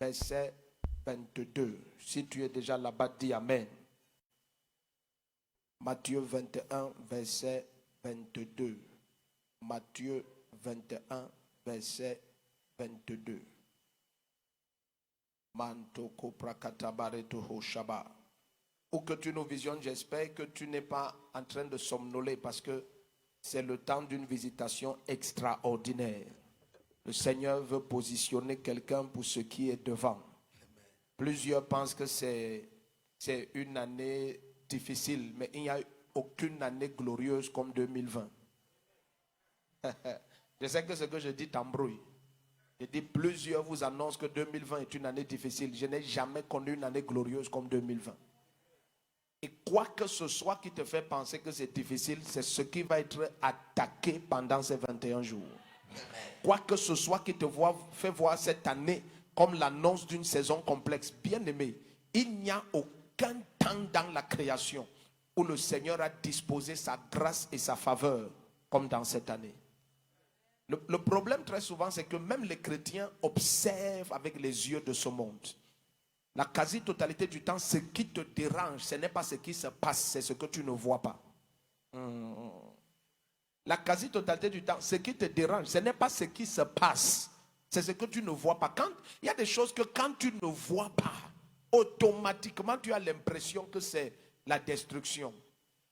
verset 22. Si tu es déjà là-bas, dis Amen. Matthieu 21, verset 22. Matthieu 21, verset 22. Mantoko prakatabareto hoshaba. Ou que tu nous visionnes, j'espère que tu n'es pas en train de somnoler parce que c'est le temps d'une visitation extraordinaire. Le Seigneur veut positionner quelqu'un pour ce qui est devant. Plusieurs pensent que c'est une année difficile, mais il n'y a aucune année glorieuse comme 2020. Je sais que ce que je dis t'embrouille. Je dis plusieurs vous annoncent que 2020 est une année difficile. Je n'ai jamais connu une année glorieuse comme 2020. Et quoi que ce soit qui te fait penser que c'est difficile, c'est ce qui va être attaqué pendant ces 21 jours. Quoi que ce soit qui te fait voir cette année comme l'annonce d'une saison complexe, bien aimé, il n'y a aucun temps dans la création où le Seigneur a disposé sa grâce et sa faveur comme dans cette année. Le problème très souvent, c'est que même les chrétiens observent avec les yeux de ce monde. La quasi-totalité du temps, ce qui te dérange, ce n'est pas ce qui se passe, c'est ce que tu ne vois pas. La quasi-totalité du temps, ce qui te dérange, ce n'est pas ce qui se passe, c'est ce que tu ne vois pas. Il y a des choses que quand tu ne vois pas, automatiquement tu as l'impression que c'est la destruction.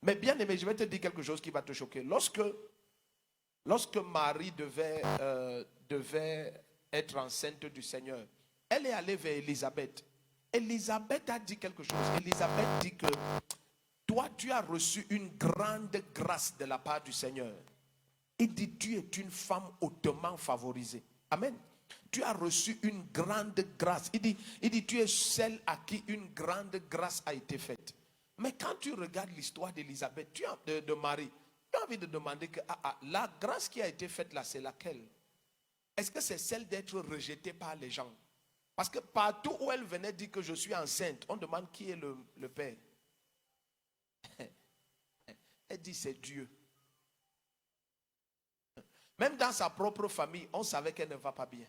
Mais bien aimé, je vais te dire quelque chose qui va te choquer. Lorsque Marie devait être enceinte du Seigneur, elle est allée vers Élisabeth. Élisabeth a dit quelque chose. Élisabeth dit que toi, tu as reçu une grande grâce de la part du Seigneur. Il dit, tu es une femme hautement favorisée. Amen. Tu as reçu une grande grâce. Il dit, tu es celle à qui une grande grâce a été faite. Mais quand tu regardes l'histoire d'Élisabeth, de Marie, tu as envie de demander que la grâce qui a été faite là, c'est laquelle? Est-ce que c'est celle d'être rejetée par les gens? Parce que partout où elle venait dire que je suis enceinte, on demande qui est le père. Elle dit c'est Dieu. Même dans sa propre famille, on savait qu'elle ne va pas bien.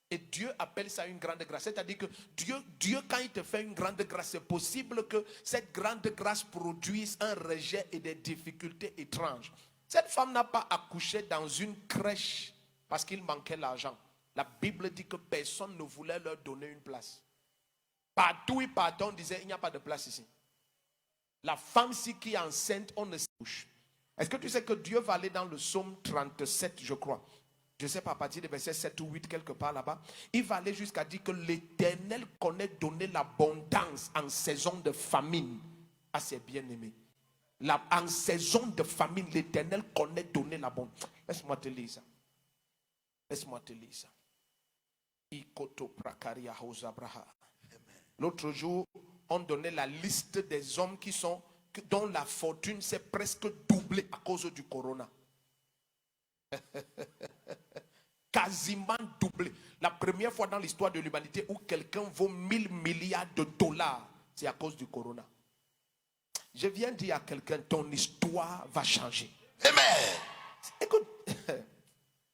Et Dieu appelle ça une grande grâce. C'est-à-dire que Dieu, quand il te fait une grande grâce, c'est possible que cette grande grâce produise un rejet et des difficultés étranges. Cette femme n'a pas accouché dans une crèche parce qu'il manquait l'argent. La Bible dit que personne ne voulait leur donner une place. Partout et partout, on disait, il n'y a pas de place ici. La femme qui est enceinte, on ne se couche. Est-ce que tu sais que Dieu va aller dans le psaume 37, je crois. Je ne sais pas, à partir des versets 7 ou 8, quelque part là-bas. Il va aller jusqu'à dire que l'Éternel connaît donner l'abondance en saison de famine à ses bien-aimés. En saison de famine, l'Éternel connaît donner l'abondance. Laisse-moi te lire ça. Laisse-moi te lire ça. L'autre jour, on donnait la liste des hommes dont la fortune s'est presque doublée à cause du corona. Quasiment doublé. La première fois dans l'histoire de l'humanité où quelqu'un vaut 1000 milliards de dollars, c'est à cause du corona. Je viens dire à quelqu'un, ton histoire va changer. Amen. Écoute,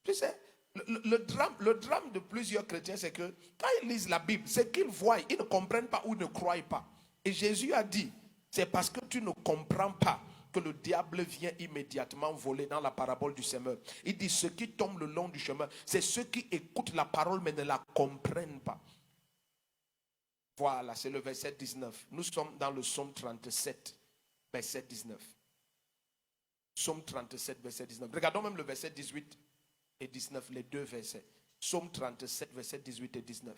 tu sais, le drame de plusieurs chrétiens, c'est que quand ils lisent la Bible, c'est qu'ils voient, ils ne comprennent pas ou ne croient pas. Et Jésus a dit, c'est parce que tu ne comprends pas que le diable vient immédiatement voler dans la parabole du semeur. Il dit, ceux qui tombent le long du chemin, c'est ceux qui écoutent la parole mais ne la comprennent pas. Voilà, c'est le verset 19. Nous sommes dans le psaume 37, verset 19. Psaume 37, verset 19. Regardons même le verset 18 et 19, les deux versets. Psaume 37, verset 18 et 19.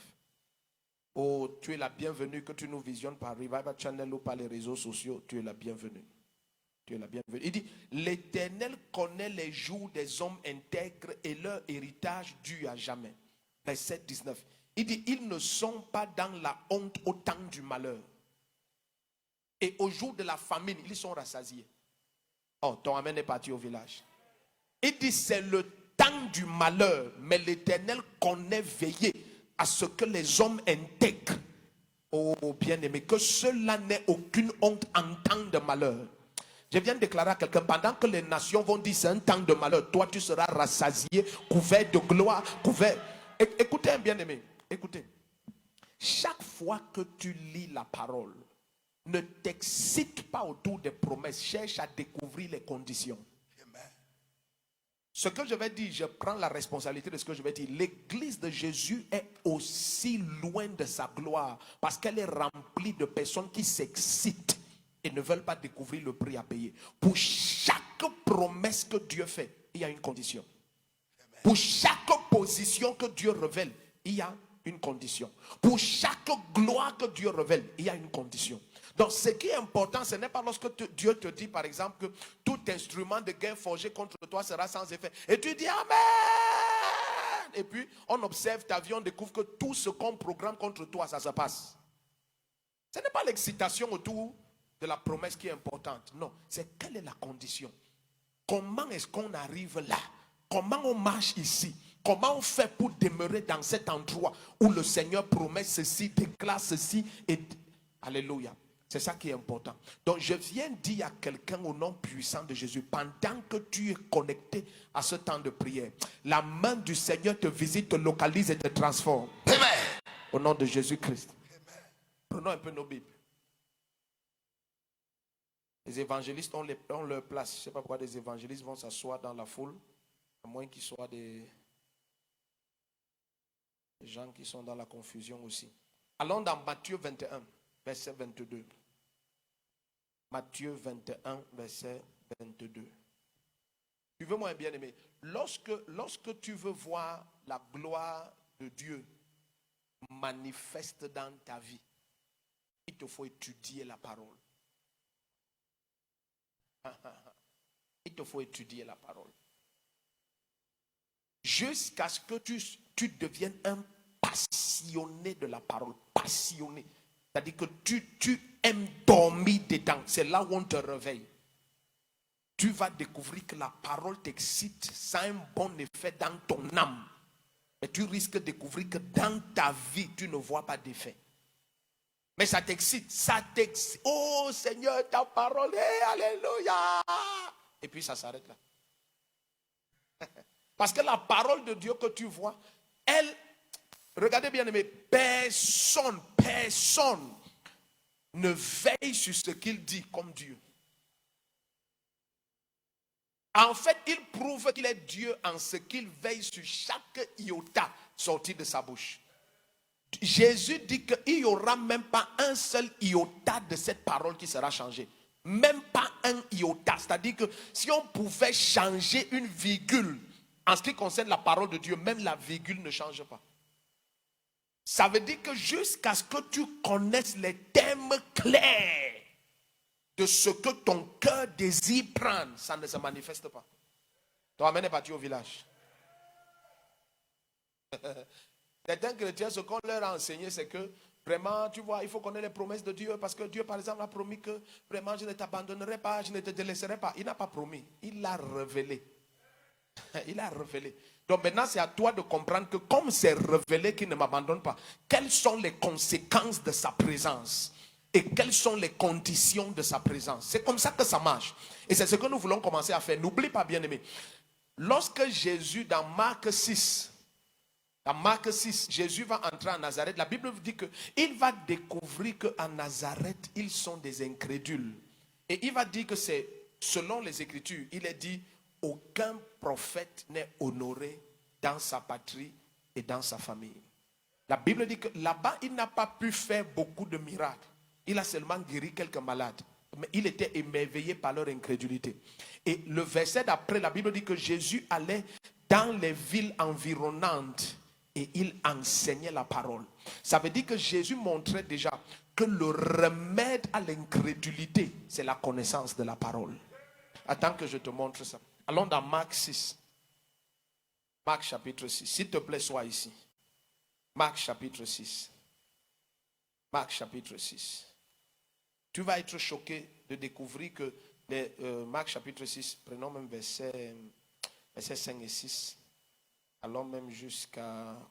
Oh, tu es la bienvenue, que tu nous visionnes par Revival Channel ou par les réseaux sociaux. Tu es la bienvenue. Tu es la bienvenue. Il dit, l'Éternel connaît les jours des hommes intègres et leur héritage dû à jamais. Verset 19. Il dit, ils ne sont pas dans la honte au temps du malheur. Et au jour de la famine, ils sont rassasiés. Oh, ton amen est parti au village. Il dit, c'est le temps du malheur, mais l'Éternel connaît veiller à ce que les hommes intègrent. Oh, bien-aimé, que cela n'ait aucune honte en temps de malheur. Je viens de déclarer à quelqu'un, pendant que les nations vont dire c'est un temps de malheur, toi tu seras rassasié, couvert de gloire, couvert. Écoutez, bien aimé, écoutez. Chaque fois que tu lis la parole, ne t'excite pas autour des promesses, cherche à découvrir les conditions. Ce que je vais dire, je prends la responsabilité de ce que je vais dire. L'église de Jésus est aussi loin de sa gloire parce qu'elle est remplie de personnes qui s'excitent et ne veulent pas découvrir le prix à payer. Pour chaque promesse que Dieu fait, il y a une condition. Pour chaque position que Dieu révèle, il y a une condition. Pour chaque gloire que Dieu révèle, il y a une condition. Donc ce qui est important, ce n'est pas lorsque Dieu te dit par exemple que tout instrument de guerre forgé contre toi sera sans effet. Et tu dis Amen. Et puis on observe ta vie, on découvre que tout ce qu'on programme contre toi, ça se passe. Ce n'est pas l'excitation autour de la promesse qui est importante. Non, c'est quelle est la condition. Comment est-ce qu'on arrive là? Comment on marche ici? Comment on fait pour demeurer dans cet endroit où le Seigneur promet ceci, déclare ceci et... Alléluia. C'est ça qui est important. Donc je viens dire à quelqu'un au nom puissant de Jésus, pendant que tu es connecté à ce temps de prière, la main du Seigneur te visite, te localise et te transforme. Amen. Au nom de Jésus-Christ. Prenons un peu nos Bibles. Les évangélistes ont leur place. Je ne sais pas pourquoi des évangélistes vont s'asseoir dans la foule, à moins qu'ils soient des gens qui sont dans la confusion aussi. Allons dans Matthieu 21, verset 22. Matthieu 21, verset 22. Suivez-moi, bien-aimé. Lorsque tu veux voir la gloire de Dieu manifeste dans ta vie, il te faut étudier la parole. Il te faut étudier la parole. Jusqu'à ce que tu deviennes un passionné de la parole. Passionné. C'est-à-dire que tu aimes dormir dedans. C'est là où on te réveille. Tu vas découvrir que la parole t'excite. Ça a un bon effet dans ton âme. Mais tu risques de découvrir que dans ta vie, tu ne vois pas d'effet. Mais ça t'excite. Ça t'excite. Oh Seigneur, ta parole. Hey, alléluia. Et puis ça s'arrête là. Parce que la parole de Dieu que tu vois, elle, regardez bien aimé, personne ne veille sur ce qu'il dit comme Dieu. En fait, il prouve qu'il est Dieu en ce qu'il veille sur chaque iota sorti de sa bouche. Jésus dit qu'il n'y aura même pas un seul iota de cette parole qui sera changé. Même pas un iota. C'est-à-dire que si on pouvait changer une virgule en ce qui concerne la parole de Dieu, même la virgule ne change pas. Ça veut dire que jusqu'à ce que tu connaisses les thèmes clairs de ce que ton cœur désire prendre, ça ne se manifeste pas. Ton amen est parti au village. Certains chrétiens, ce qu'on leur a enseigné, c'est que vraiment, tu vois, il faut connaître les promesses de Dieu parce que Dieu, par exemple, a promis que vraiment je ne t'abandonnerai pas, je ne te délaisserai pas. Il n'a pas promis, il l'a révélé. Il a révélé. Donc maintenant, c'est à toi de comprendre que comme c'est révélé qu'il ne m'abandonne pas, quelles sont les conséquences de sa présence et quelles sont les conditions de sa présence. C'est comme ça que ça marche. Et c'est ce que nous voulons commencer à faire. N'oublie pas, bien-aimé, lorsque Jésus, dans Marc 6, Jésus va entrer en Nazareth. La Bible dit qu'il va découvrir qu'en Nazareth, ils sont des incrédules. Et il va dire que c'est, selon les Écritures, il est dit, aucun prophète n'est honoré dans sa patrie et dans sa famille. La Bible dit que là-bas, il n'a pas pu faire beaucoup de miracles. Il a seulement guéri quelques malades. Mais il était émerveillé par leur incrédulité. Et le verset d'après, la Bible dit que Jésus allait dans les villes environnantes et il enseignait la parole. Ça veut dire que Jésus montrait déjà que le remède à l'incrédulité, c'est la connaissance de la parole. Attends que je te montre ça. Allons dans Marc 6. Marc chapitre 6. S'il te plaît, sois ici. Marc chapitre 6. Marc chapitre 6. Tu vas être choqué de découvrir que Marc chapitre 6, prenons même verset 5 et 6. Allons même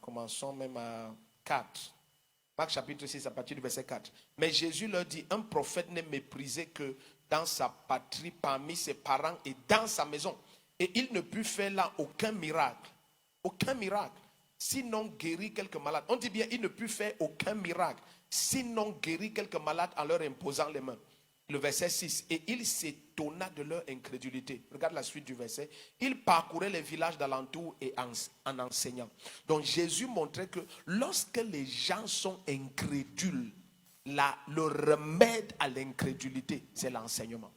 commençons même à 4. Marc chapitre 6 à partir du verset 4. Mais Jésus leur dit, un prophète n'est méprisé que dans sa patrie, parmi ses parents et dans sa maison. Et il ne put faire là aucun miracle. Aucun miracle. Sinon guérir quelques malades. On dit bien, il ne put faire aucun miracle. Sinon guérir quelques malades en leur imposant les mains. Le verset 6. Et il s'étonna de leur incrédulité. Regarde la suite du verset. Il parcourait les villages d'alentour et en enseignant. Donc Jésus montrait que lorsque les gens sont incrédules, le remède à l'incrédulité, c'est l'enseignement.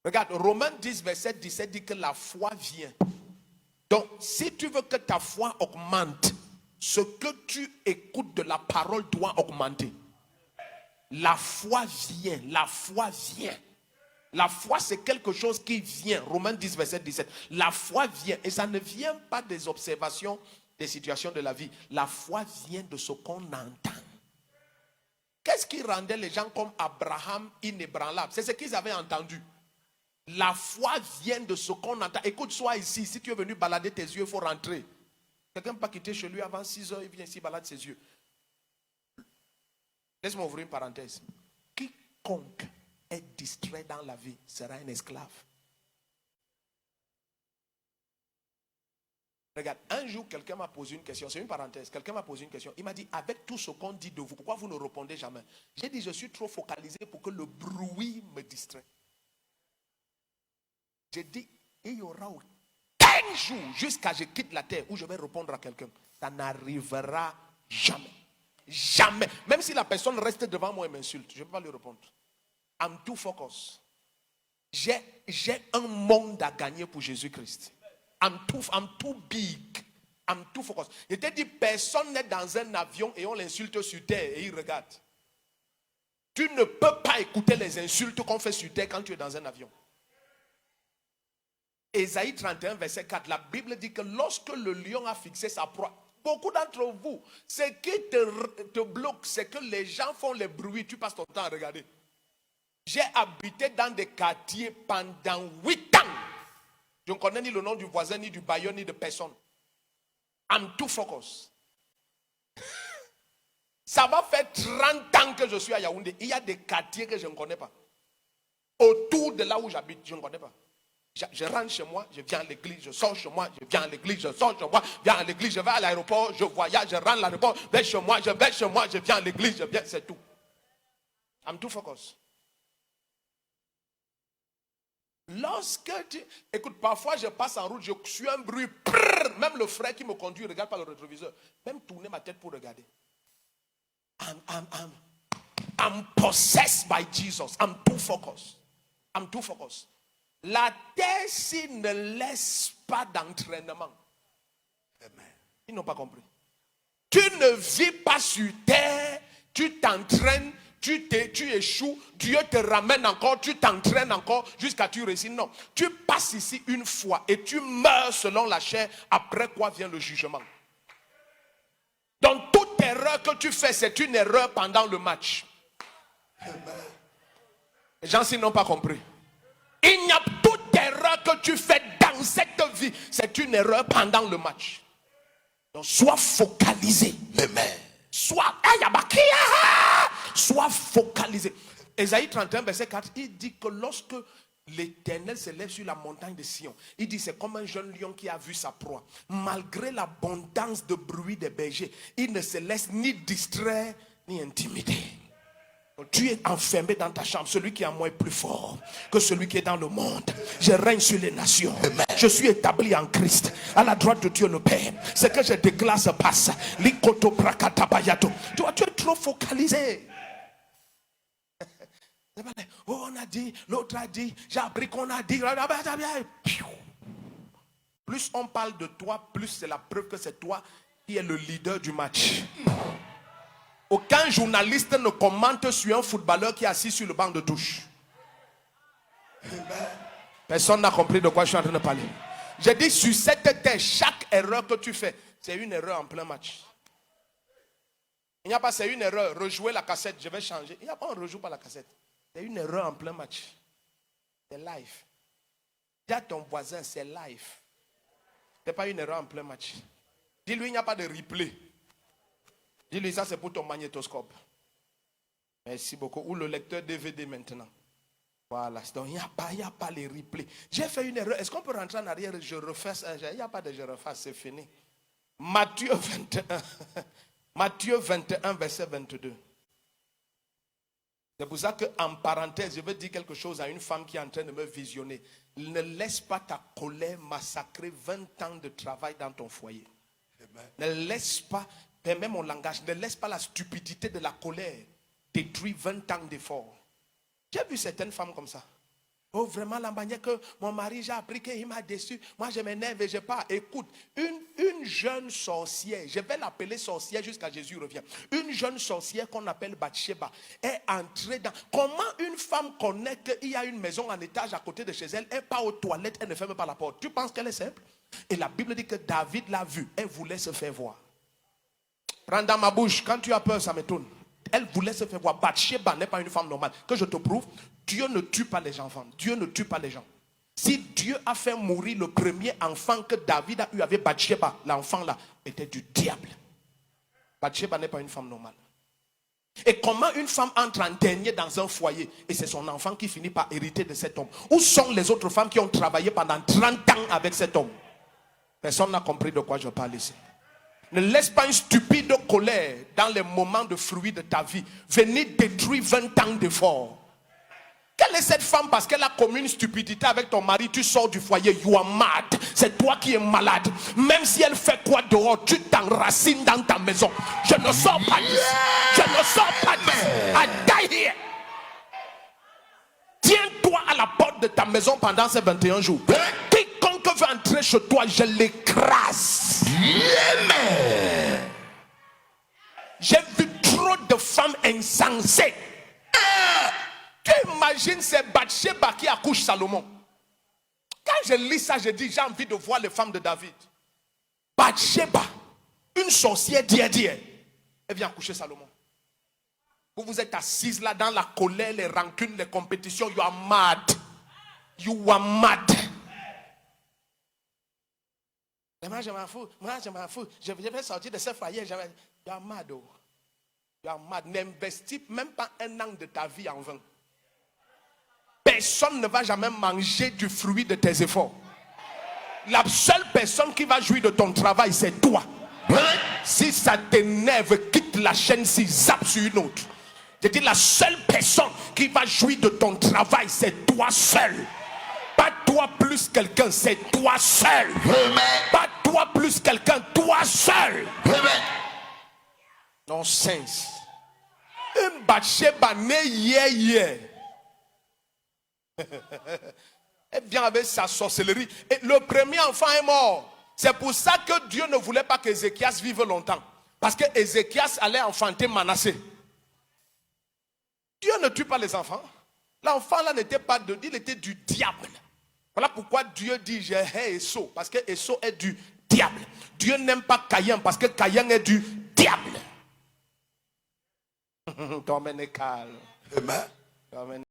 Regarde, Romains 10, verset 17 dit que la foi vient. Donc, si tu veux que ta foi augmente, ce que tu écoutes de la parole doit augmenter. La foi vient, la foi vient. La foi, c'est quelque chose qui vient. Romains 10, verset 17. La foi vient, et ça ne vient pas des observations des situations de la vie. La foi vient de ce qu'on entend. Qu'est-ce qui rendait les gens comme Abraham inébranlables? C'est ce qu'ils avaient entendu. La foi vient de ce qu'on entend. Écoute, sois ici. Si tu es venu balader tes yeux, il faut rentrer. Quelqu'un ne peut pas quitter chez lui avant 6 heures, il vient ici, balade ses yeux. Laisse-moi ouvrir une parenthèse. Quiconque est distrait dans la vie sera un esclave. Regarde, un jour, quelqu'un m'a posé une question. C'est une parenthèse. Quelqu'un m'a posé une question. Il m'a dit, avec tout ce qu'on dit de vous, pourquoi vous ne répondez jamais? J'ai dit, je suis trop focalisé pour que le bruit me distrait. J'ai dit, il y aura aucun jour jusqu'à ce que je quitte la terre où je vais répondre à quelqu'un. Ça n'arrivera jamais. Jamais. Même si la personne reste devant moi et m'insulte, je ne peux pas lui répondre. I'm too focus. J'ai un monde à gagner pour Jésus-Christ. I'm too big. I'm too focus. Je t'ai dit, personne n'est dans un avion et on l'insulte sur terre et il regarde. Tu ne peux pas écouter les insultes qu'on fait sur terre quand tu es dans un avion. Ésaïe 31, verset 4, la Bible dit que lorsque le lion a fixé sa proie, beaucoup d'entre vous, ce qui te bloque, c'est que les gens font les bruits, tu passes ton temps à regarder. J'ai habité dans des quartiers pendant 8 ans. Je ne connais ni le nom du voisin, ni du bailleur, ni de personne. I'm too focus. Ça va faire 30 ans que je suis à Yaoundé. Il y a des quartiers que je ne connais pas. Autour de là où j'habite, je ne connais pas. Je rentre chez moi, je viens à l'église, je sors chez moi, je viens à l'église, je sors chez moi, je viens à l'église, je vais à l'aéroport, je voyage, je rentre à l'aéroport, je vais chez moi, je viens à l'église, je viens, c'est tout. I'm too focus. Lorsque tu... Écoute, parfois je passe en route, je suis un bruit, prrr, même le frère qui me conduit, regarde par le rétroviseur, même tourner ma tête pour regarder. I'm possessed by Jesus. I'm too focused. I'm too focused. La terre, s'il ne laisse pas d'entraînement, ils n'ont pas compris. Tu ne vis pas sur terre, tu t'entraînes, tu échoues, Dieu te ramène encore, tu t'entraînes encore jusqu'à ce que tu réussis. Non, tu passes ici une fois et tu meurs selon la chair, après quoi vient le jugement. Donc toute erreur que tu fais, c'est une erreur pendant le match. Les gens s'ils n'ont pas compris. Il n'y a toute erreur que tu fais dans cette vie, c'est une erreur pendant le match. Donc sois focalisé. Sois focalisé. Ésaïe 31, verset 4, il dit que lorsque l'Éternel se lève sur la montagne de Sion, il dit c'est comme un jeune lion qui a vu sa proie. Malgré l'abondance de bruit des bergers, il ne se laisse ni distraire ni intimider. Tu es enfermé dans ta chambre. Celui qui est en moi est plus fort que celui qui est dans le monde. Je règne sur les nations. Je suis établi en Christ à la droite de Dieu le Père. Ce que je déclare se passe. Tu vois, tu es trop focalisé. Oh, on a dit, l'autre a dit, j'ai appris qu'on a dit. Plus on parle de toi, plus c'est la preuve que c'est toi qui es le leader du match. Aucun journaliste ne commente sur un footballeur qui est assis sur le banc de touche. Personne n'a compris de quoi je suis en train de parler. J'ai dit sur cette terre, chaque erreur que tu fais, c'est une erreur en plein match. Il n'y a pas, c'est une erreur, rejouer la cassette, je vais changer. Il n'y a pas, on ne rejoue pas la cassette. C'est une erreur en plein match. C'est live. Dis à ton voisin, c'est live. Ce n'est pas une erreur en plein match. Dis-lui, il n'y a pas de replay. Dis-lui, ça c'est pour ton magnétoscope. Merci beaucoup. Ou le lecteur DVD maintenant. Voilà, donc il n'y a pas les replays. J'ai fait une erreur. Est-ce qu'on peut rentrer en arrière et je refais ça? Il n'y a pas de je refais, c'est fini. Matthieu 21. Matthieu 21, verset 22. C'est pour ça qu'en parenthèse, je veux dire quelque chose à une femme qui est en train de me visionner. Ne laisse pas ta colère massacrer 20 ans de travail dans ton foyer. Amen. Ne laisse pas, permets mon langage, ne laisse pas la stupidité de la colère détruire 20 ans d'efforts. J'ai vu certaines femmes comme ça. Oh, vraiment, la manière que mon mari, j'ai appris qu'il m'a déçu. Moi, je m'énerve et je pars. Écoute, une jeune sorcière, je vais l'appeler sorcière jusqu'à Jésus revient. Une jeune sorcière qu'on appelle Bathsheba est entrée dans... Comment une femme connaît qu'il y a une maison en étage à côté de chez elle, elle part aux toilettes, elle ne ferme pas la porte. Tu penses qu'elle est simple? Et la Bible dit que David l'a vue. Elle voulait se faire voir. Prends dans ma bouche, quand tu as peur, ça m'étonne. Elle voulait se faire voir. Bathsheba n'est pas une femme normale. Que je te prouve, Dieu ne tue pas les enfants. Dieu ne tue pas les gens. Si Dieu a fait mourir le premier enfant que David a eu avec Bathsheba, l'enfant là était du diable. Bathsheba n'est pas une femme normale. Et comment une femme entre en dernier dans un foyer et c'est son enfant qui finit par hériter de cet homme? Où sont les autres femmes qui ont travaillé pendant 30 ans avec cet homme? Personne n'a compris de quoi je parle ici. Ne laisse pas une stupide colère dans les moments de fruits de ta vie venir détruire 20 ans d'efforts. Quelle est cette femme? Parce qu'elle a commis une stupidité avec ton mari, tu sors du foyer, you are mad. C'est toi qui es malade. Même si elle fait quoi dehors, tu t'enracines dans ta maison. Je ne sors pas d'ici. Je ne sors pas d'ici. I die here. Tiens-toi à la porte de ta maison pendant ces 21 jours. Quiconque veut entrer chez toi, je l'écrase. J'ai vu trop de femmes insensées. Tu imagines c'est Bathsheba qui accouche Salomon. Quand je lis ça, je dis j'ai envie de voir les femmes de David. Bathsheba, une sorcière d'hier, elle vient accoucher Salomon. Vous êtes assises là dans la colère, les rancunes, les compétitions. You are mad. You are mad. Moi je m'en fous. Je vais sortir de ce foyer. You are mad. Oh. You are mad. N'investis même pas un an de ta vie en vain. Personne ne va jamais manger du fruit de tes efforts. La seule personne qui va jouir de ton travail, c'est toi. Si ça t'énerve, quitte la chaîne, si zappe sur une autre. Je dis la seule personne qui va jouir de ton travail, c'est toi seul. Pas toi plus quelqu'un, c'est toi seul. Pas toi plus quelqu'un, toi seul. Nonsense. Une Bathsheba née hier. Elle vient avec sa sorcellerie. Et le premier enfant est mort. C'est pour ça que Dieu ne voulait pas qu'Ézéchias vive longtemps. Parce que Ézéchias allait enfanter Manassé. Dieu ne tue pas les enfants. L'enfant là n'était pas de Dieu, il était du diable. Voilà pourquoi Dieu dit je hais Esau. Parce que Esau est du diable. Dieu n'aime pas Caïn parce que Caïn est du diable. Amen.